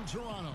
Toronto.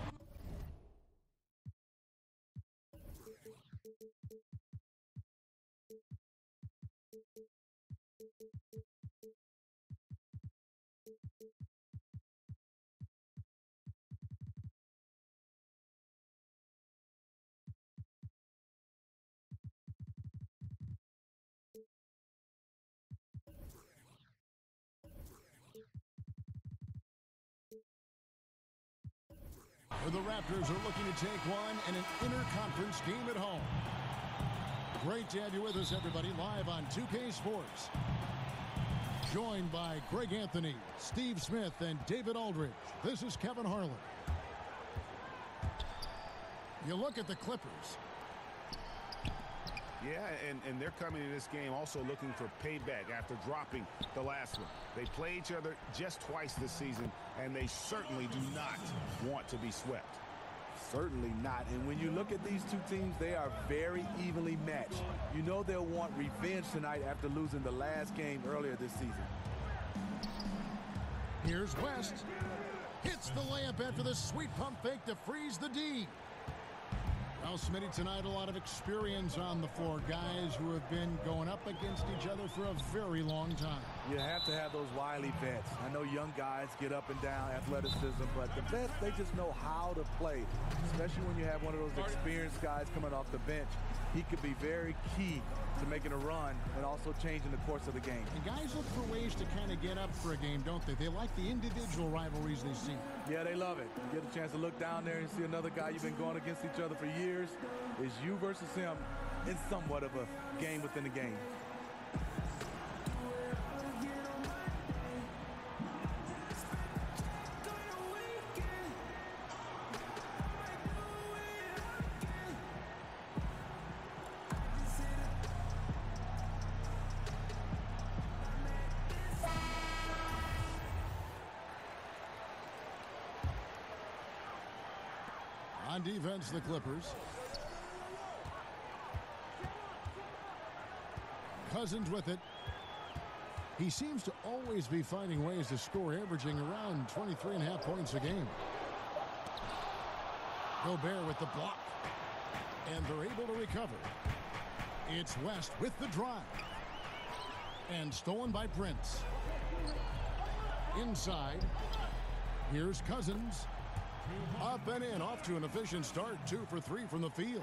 The Raptors are looking to take one in an interconference game at home. Great to have you with us, everybody, live on 2K Sports. Joined by Greg Anthony, Steve Smith, and David Aldridge. This is Kevin Harlan. You look at the Clippers. Yeah, and they're coming in this game also looking for payback after dropping the last one. They play each other just twice this season, and they certainly do not want to be swept. Certainly not. And when you look at these two teams, they are very evenly matched. You know they'll want revenge tonight after losing the last game earlier this season. Here's West. Hits the layup after the sweet pump fake to freeze the D. Well, Smitty, tonight a lot of experience on the floor. Guys who have been going up against each other for a very long time. You have to have those wily vets. I know young guys get up and down athleticism, but the vets, they just know how to play, especially when you have one of those experienced guys coming off the bench. He could be very key to making a run and also changing the course of the game. And guys look for ways to kind of get up for a game, don't they? They like the individual rivalries they see. Yeah, they love it. You get a chance to look down there and see another guy you've been going against each other for years. It's you versus him in somewhat of a game within the game. On defense, the Clippers. Cousins with it. He seems to always be finding ways to score, averaging around 23.5 points a game. Gobert with the block. And they're able to recover. It's West with the drive. And stolen by Prince. Inside. Here's Cousins. Up and in, off to an efficient start. 2 for 3 from the field.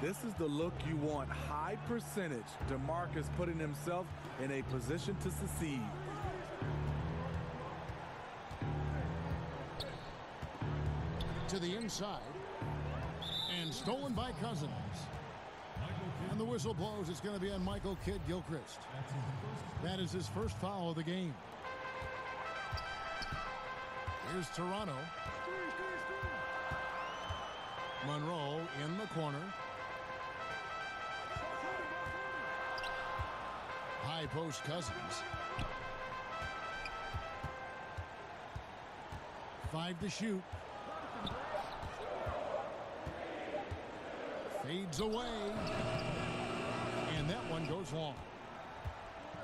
This is the look you want. High percentage. DeMarcus putting himself in a position to succeed. To the inside. And stolen by Cousins. And the whistle blows. It's going to be on Michael Kidd-Gilchrist. That is his first foul of the game. Here's Toronto. Monroe in the corner. High post Cousins. 5 to shoot. Fades away. And that one goes long.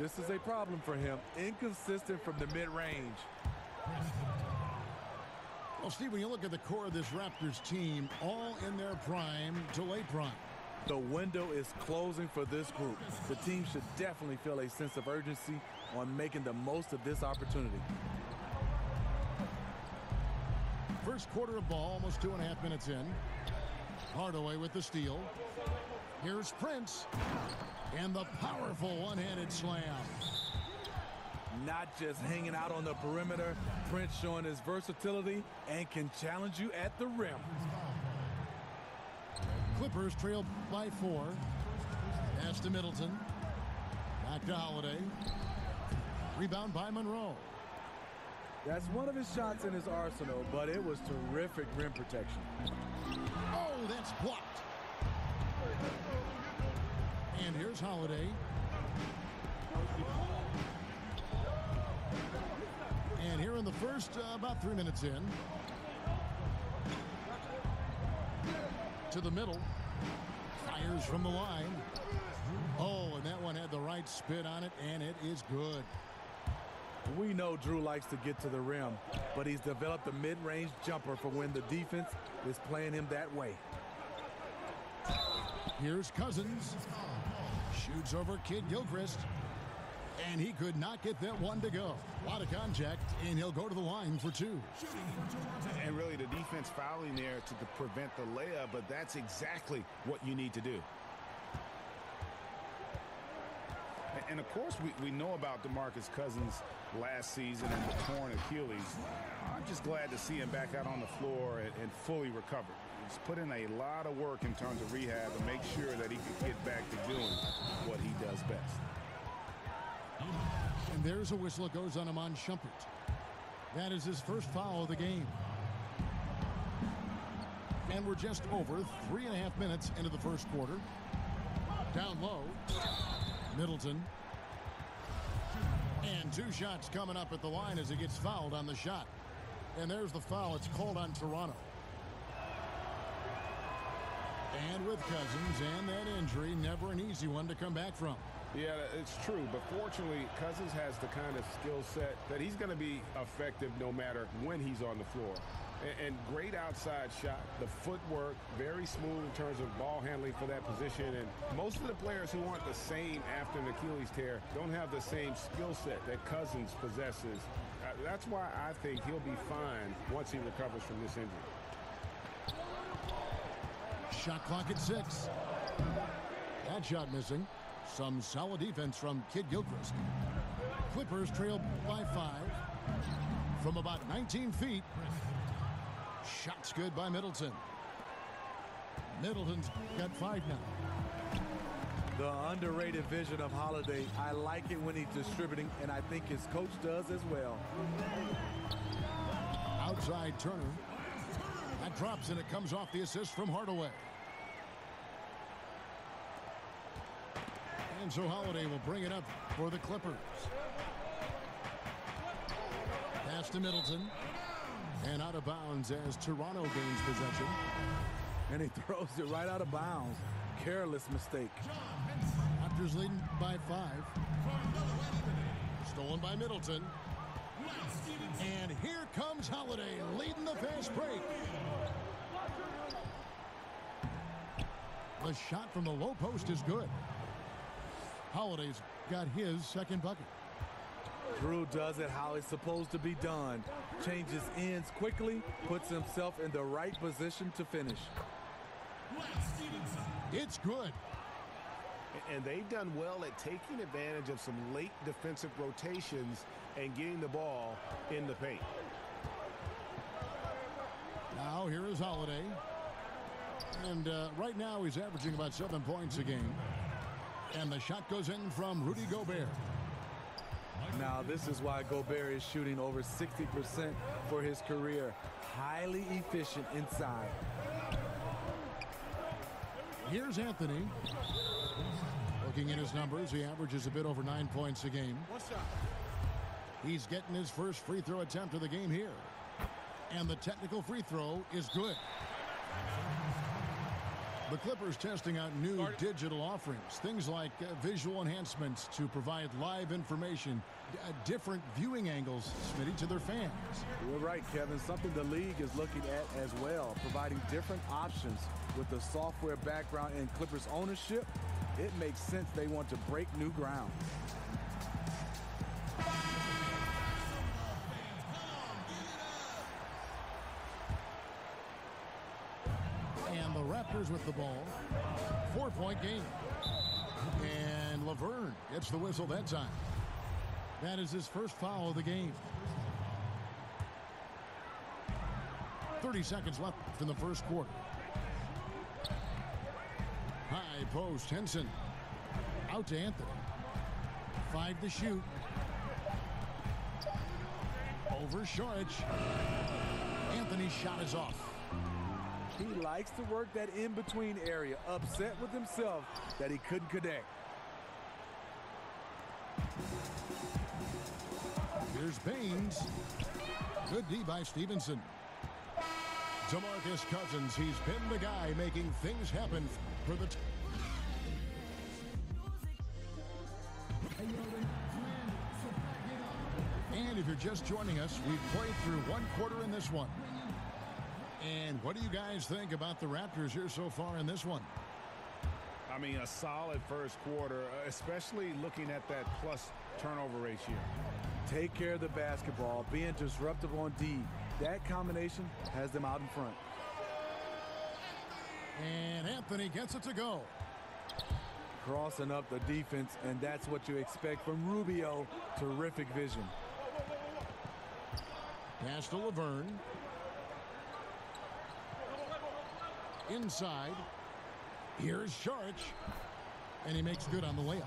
This is a problem for him. Inconsistent from the mid-range. Well, Steve, when you look at the core of this Raptors team, all in their prime to late prime. The window is closing for this group. The team should definitely feel a sense of urgency on making the most of this opportunity. First quarter of ball, almost 2.5 minutes in. Hardaway with the steal. Here's Prince. And the powerful one-handed slam. Not just hanging out on the perimeter. Prince showing his versatility and can challenge you at the rim. Clippers trail by 4. Pass to Middleton. Back to Holiday. Rebound by Monroe. That's one of his shots in his arsenal, but it was terrific rim protection. Oh, that's blocked. And here's Holiday. And here in the first, about 3 minutes in. To the middle. Fires from the line. Oh, and that one had the right spin on it, and it is good. We We know Drew likes to get to the rim, but he's developed a mid-range jumper for when the defense is playing him that way. Here's Cousins. Shoots over Kid Gilchrist. And he could not get that one to go. A lot of contact, and he'll go to the line for two. And really the defense fouling there to prevent the layup, but that's exactly what you need to do. And of course, we know about DeMarcus Cousins last season and the torn Achilles. I'm just glad to see him back out on the floor and fully recovered. He's put in a lot of work in terms of rehab to make sure that he can get back to doing what he does best. And there's a whistle that goes on Iman Shumpert. That is his first foul of the game. And we're just over 3.5 minutes into the first quarter. Down low, Middleton. And two shots coming up at the line as he gets fouled on the shot. And there's the foul. It's called on Toronto. And with Cousins and that injury, never an easy one to come back from. Yeah, it's true. But fortunately, Cousins has the kind of skill set that he's going to be effective no matter when he's on the floor. And great outside shot, the footwork, very smooth in terms of ball handling for that position. And most of the players who aren't the same after an Achilles tear don't have the same skill set that Cousins possesses. That's why I think he'll be fine once he recovers from this injury. Shot clock at 6. That shot missing. Some solid defense from Kid Gilchrist. Clippers trail by 5 from about 19 feet. Shots good by Middleton. Middleton's got 5 now. The underrated vision of Holiday. I like it when he's distributing, and I think his coach does as well. Outside Turner. That drops, and it comes off the assist from Hardaway. And so Holiday will bring it up for the Clippers. Pass to Middleton. And out of bounds as Toronto gains possession. And he throws it right out of bounds. Careless mistake. Raptors leading by 5. Stolen by Middleton. And here comes Holiday leading the fast break. The shot from the low post is good. Holiday's got his second bucket. Drew does it how it's supposed to be done. Changes ends quickly, puts himself in the right position to finish. It's good. And they've done well at taking advantage of some late defensive rotations and getting the ball in the paint. Now here is Holiday. And right now he's averaging about 7 points a game. And the shot goes in from Rudy Gobert. Now this is why Gobert is shooting over 60% for his career. Highly efficient inside. Here's Anthony. Looking at his numbers, he averages a bit over 9 points a game. He's getting his first free throw attempt of the game here. And the technical free throw is good. The Clippers testing out new digital offerings, things like visual enhancements to provide live information, different viewing angles, Smitty, to their fans. You're right, Kevin. Something the league is looking at as well, providing different options with the software background and Clippers ownership. It makes sense they want to break new ground. And the Raptors with the ball. 4-point game. And Laverne gets the whistle that time. That is his first foul of the game. 30 seconds left in the first quarter. High post, Henson. Out to Anthony. 5 to shoot. Over Šarić. Anthony's shot is off. He likes to work that in-between area, upset with himself that he couldn't connect. Here's Baines. Good D by Stevenson. DeMarcus Cousins, he's been the guy making things happen for the And if you're just joining us, we've played through one quarter in this one. And what do you guys think about the Raptors here so far in this one? I mean, a solid first quarter, especially looking at that plus turnover ratio. Take care of the basketball, being disruptive on D. That combination has them out in front. And Anthony gets it to go. Crossing up the defense, and that's what you expect from Rubio. Terrific vision. Pass to Laverne. Inside. Here's Sharch. And he makes good on the layup.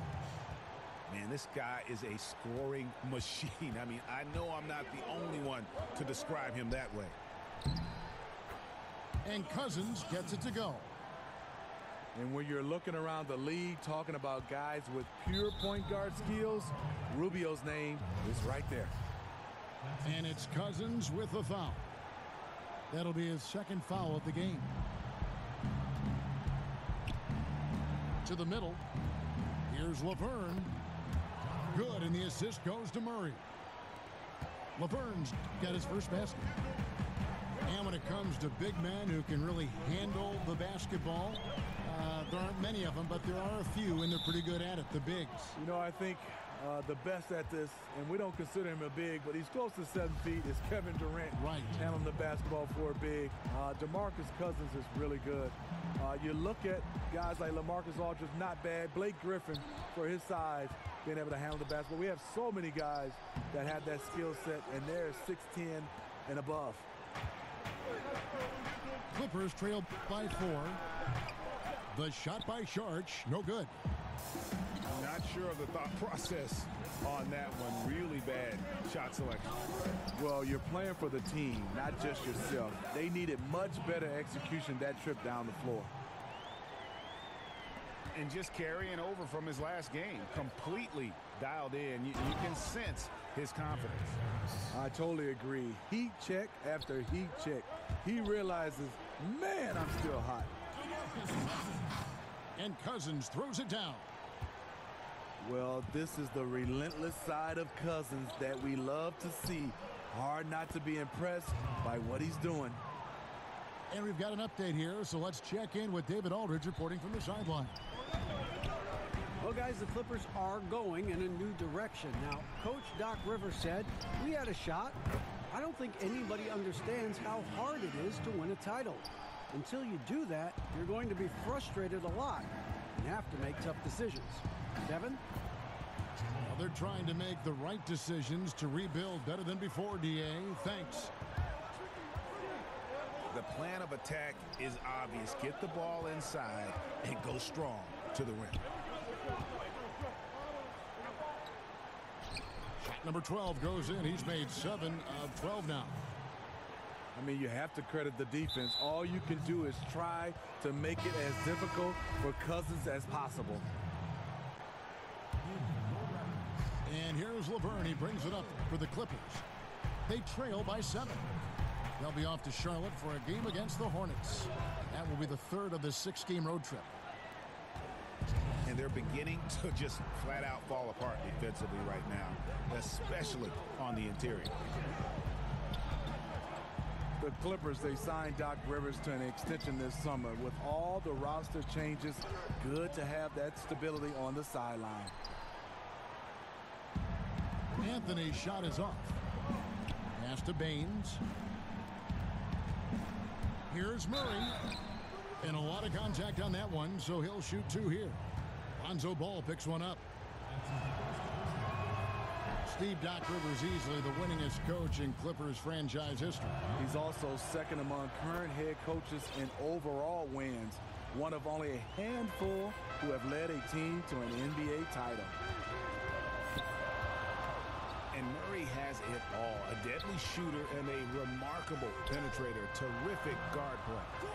Man, this guy is a scoring machine. I mean, I know I'm not the only one to describe him that way. And Cousins gets it to go. And when you're looking around the league talking about guys with pure point guard skills, Rubio's name is right there. And it's Cousins with the foul. That'll be his second foul of the game. To the middle. Here's Laverne. Good, and the assist goes to Murray. Laverne's got his first basket. And when it comes to big men who can really handle the basketball, there aren't many of them, but there are a few, and they're pretty good at it, the bigs. You know, I think the best at this, and we don't consider him a big, but he's close to 7 feet, is Kevin Durant. Right. Handling the basketball for a big. DeMarcus Cousins is really good. You look at guys like LaMarcus Aldridge, not bad. Blake Griffin, for his size, being able to handle the basketball. We have so many guys that have that skill set, and they're 6'10" and above. Clippers trail by 4. The shot by Sharch, no good. I'm not sure of the thought process on that one. Really bad shot selection. Well, you're playing for the team, not just yourself. They needed much better execution that trip down the floor. And just carrying over from his last game, completely dialed in. You can sense his confidence. I totally agree. Heat check after heat check. He realizes, man, I'm still hot. And Cousins throws it down. Well, this is the relentless side of Cousins that we love to see. Hard not to be impressed by what he's doing. And we've got an update here, so let's check in with David Aldridge reporting from the sideline. Well, guys, the Clippers are going in a new direction. Now, Coach Doc Rivers said, we had a shot. I don't think anybody understands how hard it is to win a title. Until you do that, you're going to be frustrated a lot and have to make tough decisions. Kevin? Well, they're trying to make the right decisions to rebuild better than before, D.A. Thanks. The plan of attack is obvious. Get the ball inside and go strong to the rim. Shot number 12 goes in. He's made 7 of 12 now. I mean, you have to credit the defense. All you can do is try to make it as difficult for Cousins as possible. And here's Laverne. He brings it up for the Clippers. They trail by 7. They'll be off to Charlotte for a game against the Hornets. That will be the 3rd of the 6-game road trip. And they're beginning to just flat out fall apart defensively right now, especially on the interior. The Clippers, they signed Doc Rivers to an extension this summer. With all the roster changes, good to have that stability on the sideline. Anthony's shot is off. Pass to Baines. Here's Murray. And a lot of contact on that one, so he'll shoot 2 here. Lonzo Ball picks one up. Steve Doc Rivers, easily the winningest coach in Clippers franchise history. He's also second among current head coaches in overall wins. One of only a handful who have led a team to an NBA title. And Murray has it all. A deadly shooter and a remarkable penetrator. Terrific guard play.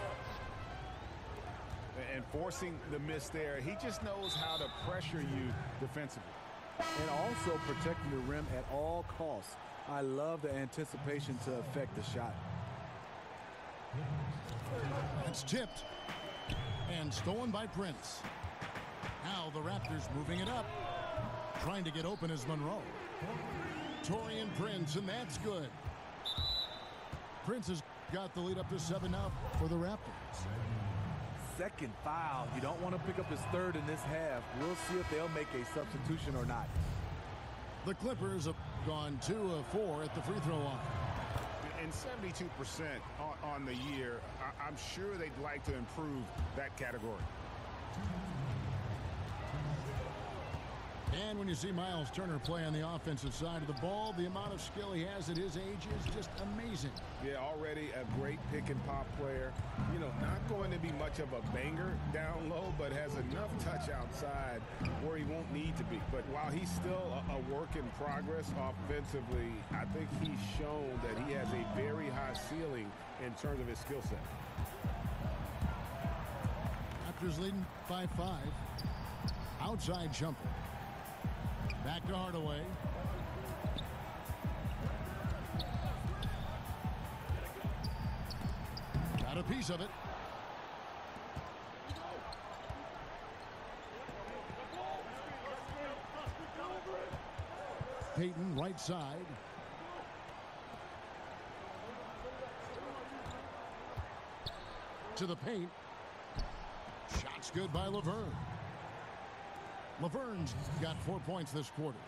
And forcing the miss there, he just knows how to pressure you defensively. And also protecting the rim at all costs. I love the anticipation to affect the shot. It's tipped and stolen by Prince. Now the Raptors moving it up. Trying to get open is Monroe. Torian Prince, and that's good. Prince has got the lead up to 7 now for the Raptors. Second foul. You don't want to pick up his third in this half. We'll see if they'll make a substitution or not. The Clippers have gone 2 of 4 at the free throw line. And 72% on the year, I'm sure they'd like to improve that category. And when you see Miles Turner play on the offensive side of the ball, the amount of skill he has at his age is just amazing. Yeah, already a great pick and pop player. You know, not going to be much of a banger down low, but has enough touch outside where he won't need to be. But while he's still a work in progress offensively, I think he's shown that he has a very high ceiling in terms of his skill set. Raptors leading by 5. Outside jumper. Back to Hardaway. Got a piece of it. Payton, right side. To the paint. Shot's good by Laverne. Laverne's got 4 points this quarter.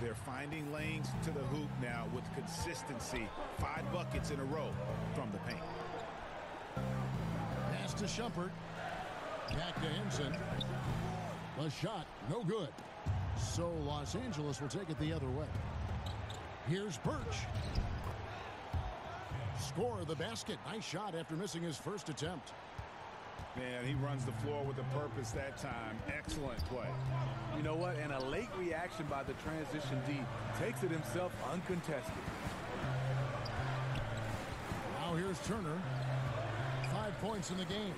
They're finding lanes to the hoop now with consistency. 5 buckets in a row from the paint. Pass to Shumpert. Back to Henson. The shot, no good. So Los Angeles will take it the other way. Here's Birch. Score the basket. Nice shot after missing his first attempt. Man, he runs the floor with a purpose that time. Excellent play. You know what? And a late reaction by the transition D takes it himself uncontested. Now here's Turner. 5 points in the game.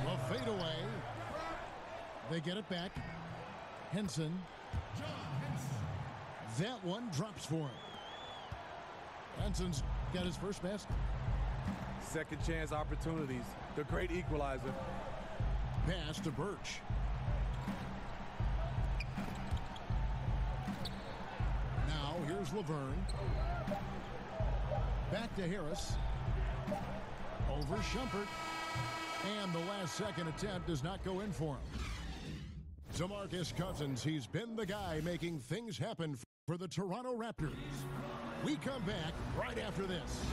A fadeaway. They get it back. Henson. That one drops for him. Henson's got his first basket. Second chance opportunities. The great equalizer. Pass to Birch. Now here's Laverne. Back to Harris. Over Shumpert. And the last second attempt does not go in for him. DeMarcus Cousins, he's been the guy making things happen for the Toronto Raptors. We come back right after this.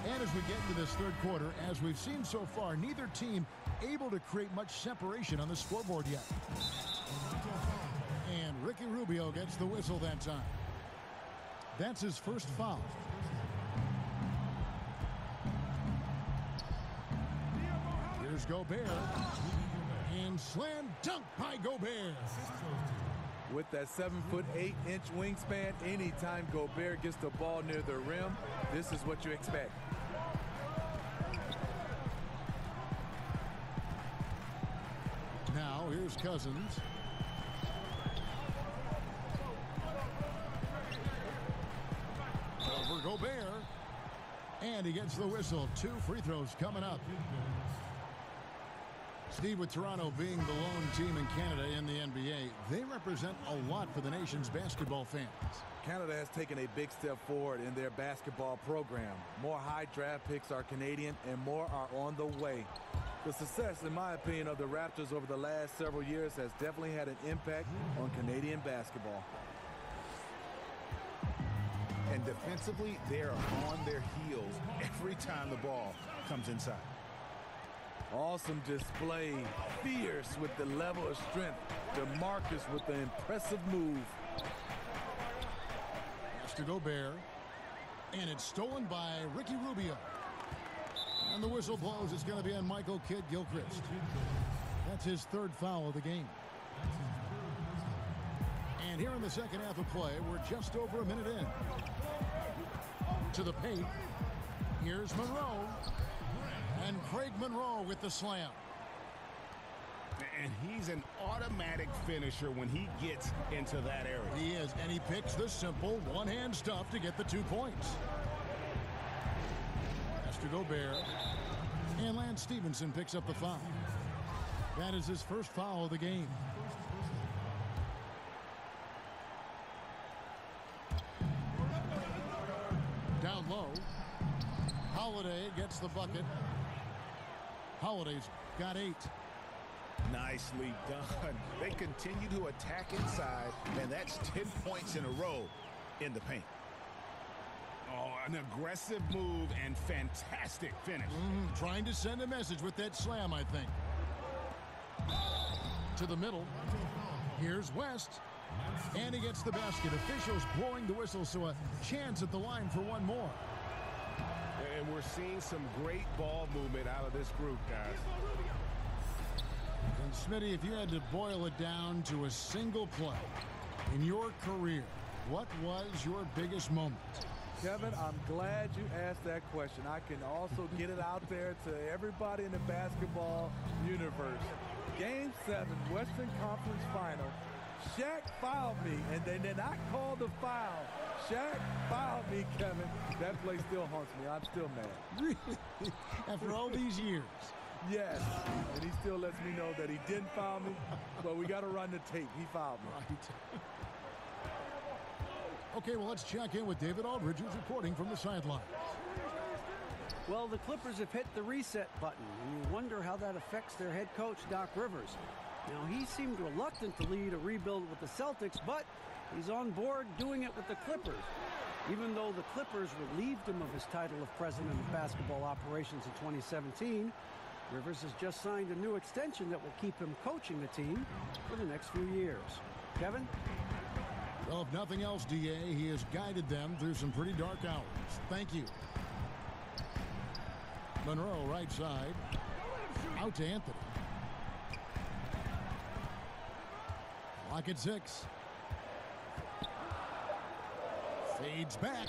And as we get into this third quarter, as we've seen so far, neither team able to create much separation on the scoreboard yet. And Ricky Rubio gets the whistle that time. That's his first foul. Here's Gobert. And slam dunk by Gobert. With that 7'8" wingspan, anytime Gobert gets the ball near the rim, this is what you expect. Now here's Cousins. Over Gobert. And he gets the whistle. 2 free throws coming up. Steve, with Toronto being the lone team in Canada in the NBA, they represent a lot for the nation's basketball fans. Canada has taken a big step forward in their basketball program. More high draft picks are Canadian and more are on the way. The success, in my opinion, of the Raptors over the last several years has definitely had an impact on Canadian basketball. And defensively, they're on their heels every time the ball comes inside. Awesome display. Fierce with the level of strength. DeMarcus with the impressive move. Pass to Gobert. And it's stolen by Ricky Rubio. And the whistle blows. It's going to be on Michael Kidd-Gilchrist. That's his third foul of the game. And here in the second half of play, we're just over a minute in. To the paint. Here's Monroe. And Craig Monroe with the slam. And he's an automatic finisher when he gets into that area. He is, and he picks the simple one-hand stuff to get the 2 points. Pass to Gobert. And Lance Stevenson picks up the foul. That is his first foul of the game. Down low. Holiday gets the bucket. Holiday's got 8. Nicely done. They continue to attack inside, and that's 10 points in a row in the paint. Oh, an aggressive move and fantastic finish. Trying to send a message with that slam, I think. To the middle. Here's West. And he gets the basket. Officials blowing the whistle, so a chance at the line for one more. And we're seeing some great ball movement out of this group, guys. And Smitty, if you had to boil it down to a single play in your career, what was your biggest moment? Kevin, I'm glad you asked that question. I can also get it out there to everybody in the basketball universe. Game 7, Western Conference Final. Shaq fouled me, and they did not call the foul. Shaq fouled me, Kevin. That play still haunts me. I'm still mad. Really? After all these years? Yes. And he still lets me know that he didn't foul me, but we got to run the tape. He fouled me. Right. Okay, well, let's check in with David Aldridge, who's reporting from the sidelines. Well, the Clippers have hit the reset button, and you wonder how that affects their head coach, Doc Rivers. Now, he seemed reluctant to lead a rebuild with the Celtics, but he's on board doing it with the Clippers. Even though the Clippers relieved him of his title of president of basketball operations in 2017, Rivers has just signed a new extension that will keep him coaching the team for the next few years. Kevin? Well, if nothing else, DA, he has guided them through some pretty dark hours. Thank you. Monroe, right side. Out to Anthony. Clock at 6. Fades back.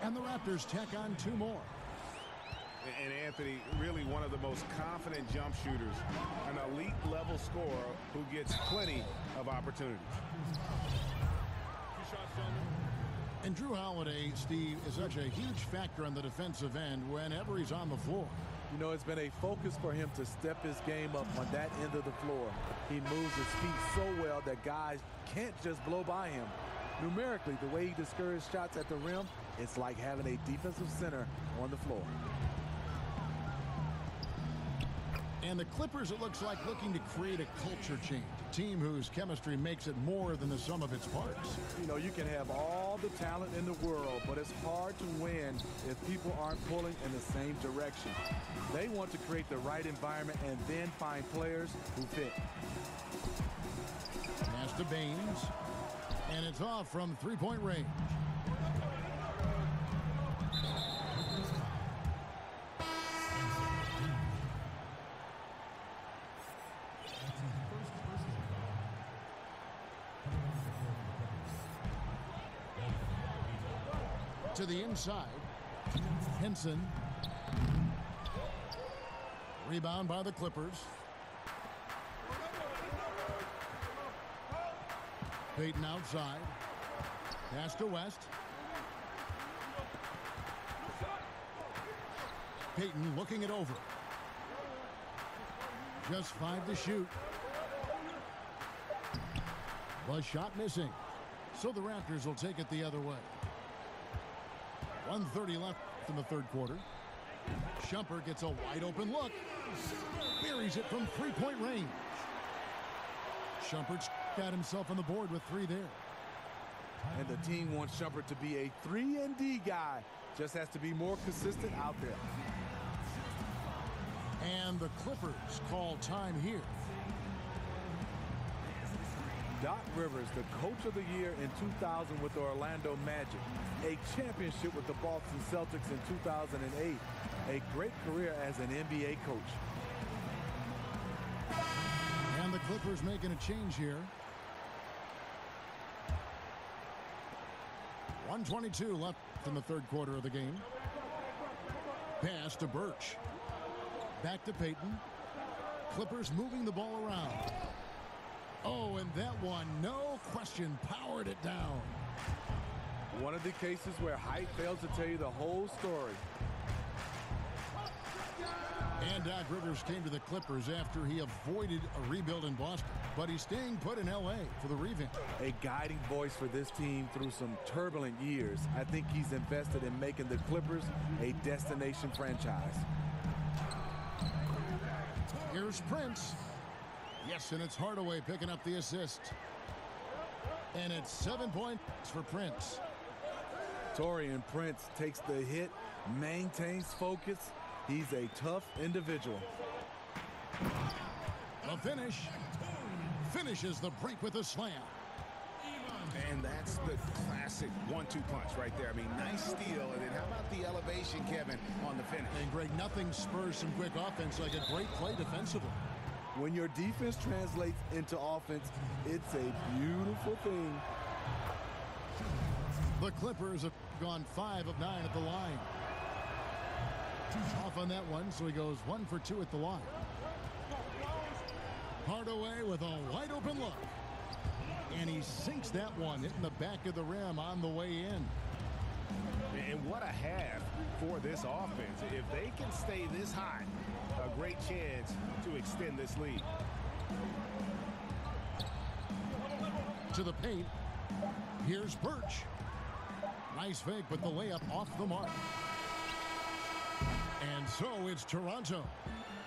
And the Raptors tack on 2 more. And Anthony, really one of the most confident jump shooters, an elite level scorer who gets plenty of opportunities. And Drew Holiday, Steve, is such a huge factor on the defensive end whenever he's on the floor. You know, it's been a focus for him to step his game up on that end of the floor. He moves his feet so well that guys can't just blow by him. Numerically, the way he discourages shots at the rim, it's like having a defensive center on the floor. And the Clippers, it looks like, looking to create a culture change. A team whose chemistry makes it more than the sum of its parts. You know, you can have all the talent in the world, but it's hard to win if people aren't pulling in the same direction. They want to create the right environment and then find players who fit. Pass to Baines. And it's off from three-point range. To the inside. Henson. Rebound by the Clippers. Payton outside. Pass to West. Payton looking it over. Just 5 to shoot. The shot missing. So the Raptors will take it the other way. 1:30 left in the third quarter. Shumpert gets a wide open look. Buries it from three-point range. Shumpert's got himself on the board with 3 there. And the team wants Shumpert to be a 3-and-D guy. Just has to be more consistent out there. And the Clippers call time here. Doc Rivers, the coach of the year in 2000 with the Orlando Magic. A championship with the Boston Celtics in 2008. A great career as an NBA coach. And the Clippers making a change here. 1:22 left in the third quarter of the game. Pass to Birch. Back to Payton. Clippers moving the ball around. Oh, and that one, no question, powered it down. One of the cases where height fails to tell you the whole story. And Doc Rivers came to the Clippers after he avoided a rebuild in Boston. But he's staying put in L.A. for the revamp. A guiding voice for this team through some turbulent years. I think he's invested in making the Clippers a destination franchise. Here's Prince. Yes, and it's Hardaway picking up the assist. And it's 7 points for Prince. Taurean Prince takes the hit, maintains focus. He's a tough individual. The finish. Finishes the break with a slam. And that's the classic 1-2 punch right there. I mean, nice steal. And then how about the elevation, Kevin, on the finish? And, Greg, nothing spurs some quick offense like a great play defensively. When your defense translates into offense, it's a beautiful thing. The Clippers have gone 5 of 9 at the line. Off on that one, so he goes 1 for 2 at the line. Hardaway with a wide open look. And he sinks that one, hitting the back of the rim on the way in. And what a half for this offense. If they can stay this high, a great chance to extend this lead. To the paint. Here's Birch. Nice fake, but the layup off the mark. And so it's Toronto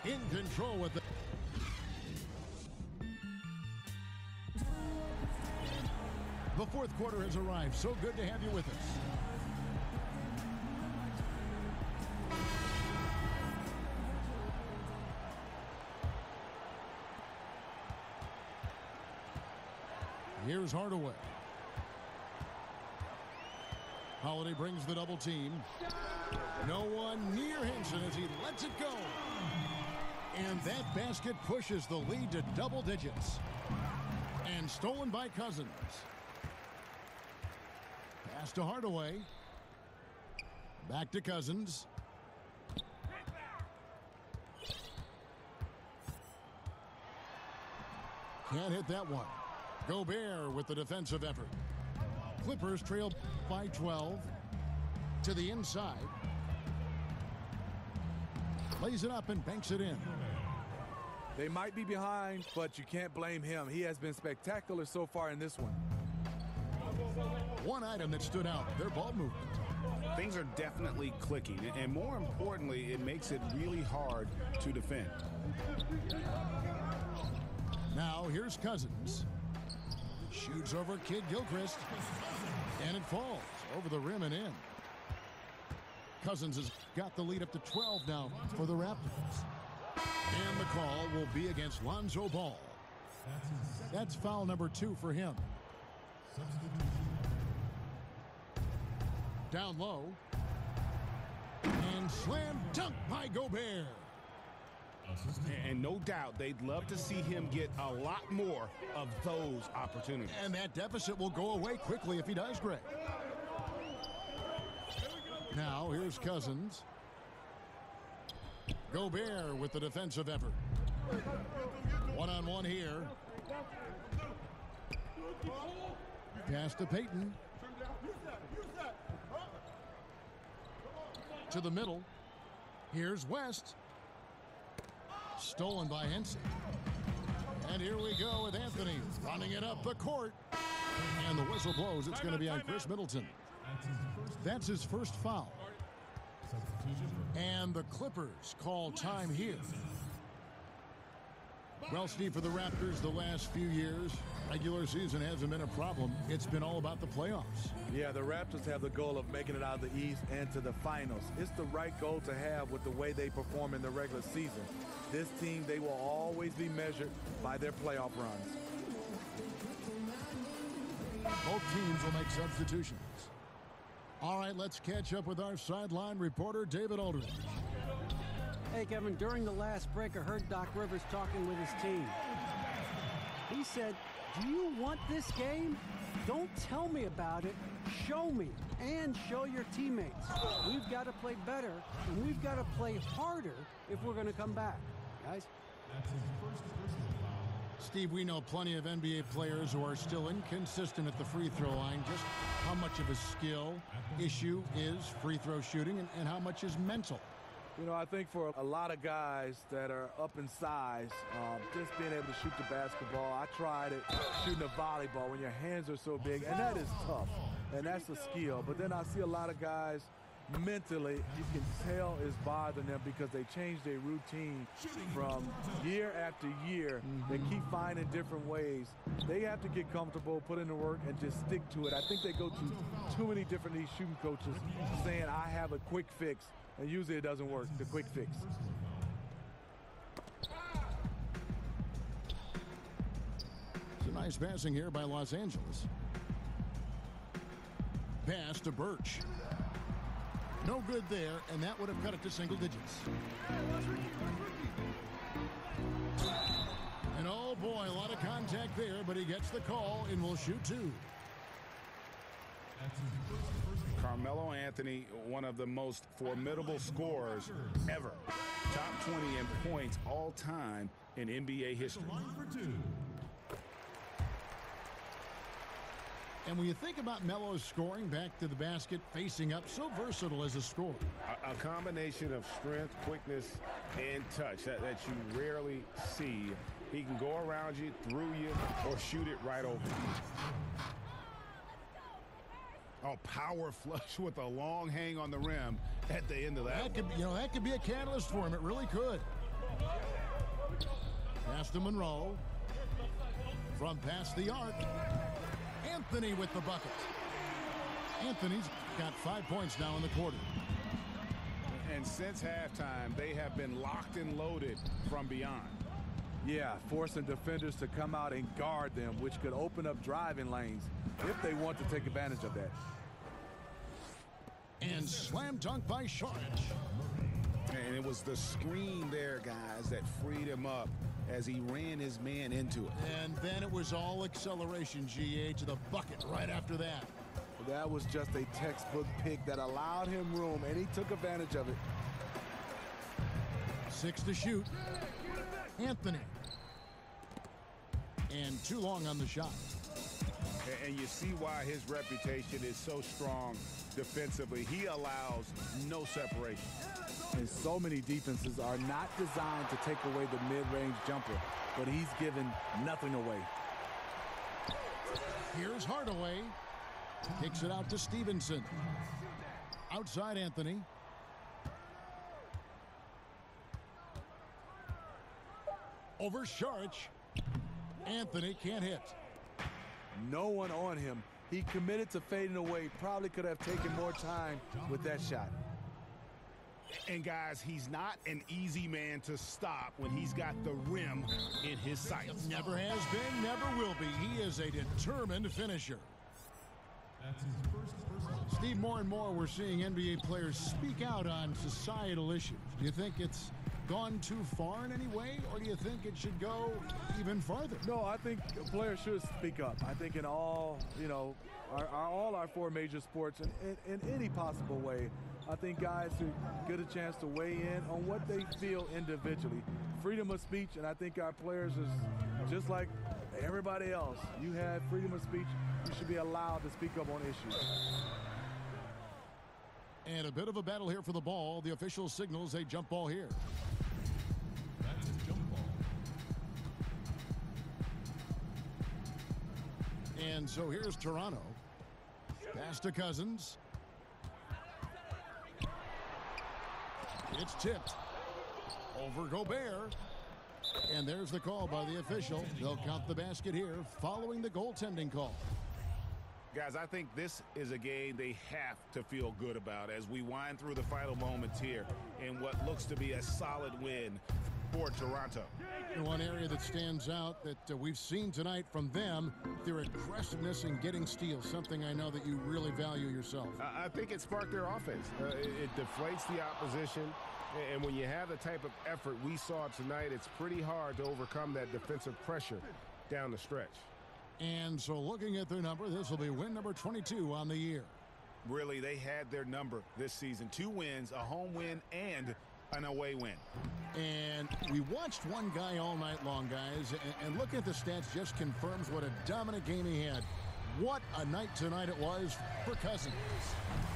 in control with the... The fourth quarter has arrived. So good to have you with us. Here's Hardaway. Holiday brings the double team. No one near Henson as he lets it go. And that basket pushes the lead to double digits. And stolen by Cousins. Pass to Hardaway. Back to Cousins. Can't hit that one. Gobert with the defensive effort. Clippers trail by 12. To the inside. Lays it up and banks it in. They might be behind, but you can't blame him. He has been spectacular so far in this one. One item that stood out, their ball movement. Things are definitely clicking, and more importantly, it makes it really hard to defend. Now here's Cousins. Shoots over Kid Gilchrist. And it falls over the rim and in. Cousins has got the lead up to 12 now for the Raptors. And the call will be against Lonzo Ball. That's foul number 2 for him. Down low. And slam dunk by Gobert. And no doubt they'd love to see him get a lot more of those opportunities. And that deficit will go away quickly if he does, Greg. Now here's Cousins. Gobert with the defensive effort. One-on-one here. Pass to Payton. To the middle. Here's West. Stolen by Henson. And here we go with Anthony running it up the court. And the whistle blows. It's going to be on Chris Middleton. That's his first foul. And the Clippers call time here. Well, Steve, for the Raptors the last few years, regular season hasn't been a problem. It's been all about the playoffs. Yeah, the Raptors have the goal of making it out of the East and to the finals. It's the right goal to have with the way they perform in the regular season. This team, they will always be measured by their playoff runs. Both teams will make substitutions. All right, let's catch up with our sideline reporter, David Aldridge. Hey, Kevin, during the last break, I heard Doc Rivers talking with his team. He said, do you want this game? Don't tell me about it. Show me and show your teammates. We've got to play better, and we've got to play harder if we're going to come back. Guys? Steve, we know plenty of NBA players who are still inconsistent at the free throw line. Just how much of a skill issue is free throw shooting and how much is mental? You know, I think for a lot of guys that are up in size, just being able to shoot the basketball. I tried it shooting a volleyball when your hands are so big, and that is tough, and that's a skill. But then I see a lot of guys mentally, you can tell is bothering them because they change their routine from year after year. They keep finding different ways. They have to get comfortable, put in the work, and just stick to it. I think they go to too many different these shooting coaches saying, I have a quick fix, and usually it doesn't work, the quick fix. It's a nice passing here by Los Angeles. Pass to Birch. No good there, and that would have cut it to single digits. And oh boy, a lot of contact there, but he gets the call and will shoot two. Carmelo Anthony, one of the most formidable scorers ever. Top 20 in points all time in NBA history. And when you think about Melo's scoring back to the basket, facing up, so versatile as a scorer. A combination of strength, quickness, and touch that you rarely see. He can go around you, through you, or shoot it right over you. Oh, power flush with a long hang on the rim at the end of that. That could be a catalyst for him. It really could. Pass to Monroe. From past the arc. Anthony with the bucket. Anthony's got 5 points now in the quarter. And since halftime, they have been locked and loaded from beyond. Yeah, forcing defenders to come out and guard them, which could open up driving lanes if they want to take advantage of that. And slam dunk by Sharp. And it was the screen there, guys, that freed him up as he ran his man into it. And then it was all acceleration, GA, to the bucket right after that. That was just a textbook pick that allowed him room, and he took advantage of it. 6 to shoot. Anthony. And too long on the shot. And you see why his reputation is so strong defensively. He allows no separation. And so many defenses are not designed to take away the mid-range jumper, but he's given nothing away. Here's Hardaway. Kicks it out to Stevenson. Outside Anthony. Over Sharch. Anthony can't hit. No one on him. He committed to fading away. Probably could have taken more time with that shot. And guys, he's not an easy man to stop when he's got the rim in his sights. Never has been, never will be. He is a determined finisher. Steve, more and more we're seeing NBA players speak out on societal issues. Do you think it's gone too far in any way, or do you think it should go even farther? No, I think players should speak up. I think in all, all our 4 major sports, in any possible way, I think guys should get a chance to weigh in on what they feel individually. Freedom of speech, and I think our players is just like everybody else. You have freedom of speech. You should be allowed to speak up on issues. And a bit of a battle here for the ball. The official signals a jump ball here. That's a jump ball. And so here's Toronto. Pass to Cousins. It's tipped. Over Gobert. And there's the call by the official. They'll count the basket here following the goaltending call. Guys, I think this is a game they have to feel good about as we wind through the final moments here in what looks to be a solid win for Toronto. And one area that stands out that we've seen tonight from them, their aggressiveness in getting steals, something I know that you really value yourself. I think it sparked their offense. It deflates the opposition, and when you have the type of effort we saw tonight, it's pretty hard to overcome that defensive pressure down the stretch. And so looking at their number, this will be win number 22 on the year. Really, they had their number this season. 2 wins, a home win, and an away win. And we watched one guy all night long, guys, and looking at the stats just confirms what a dominant game he had. What a night tonight it was for Cousins.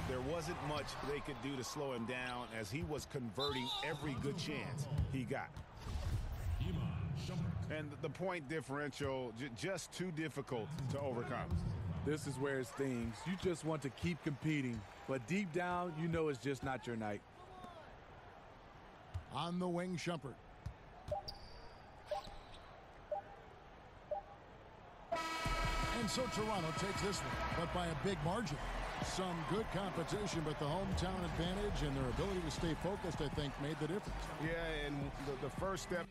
There wasn't much they could do to slow him down as he was converting every good chance he got. And the point differential just too difficult to overcome. This is where it stings. You just want to keep competing, but deep down, you know it's just not your night. On the wing, Shumpert. And so Toronto takes this one, but by a big margin. Some good competition, but the hometown advantage and their ability to stay focused, I think, made the difference. Yeah, and the first step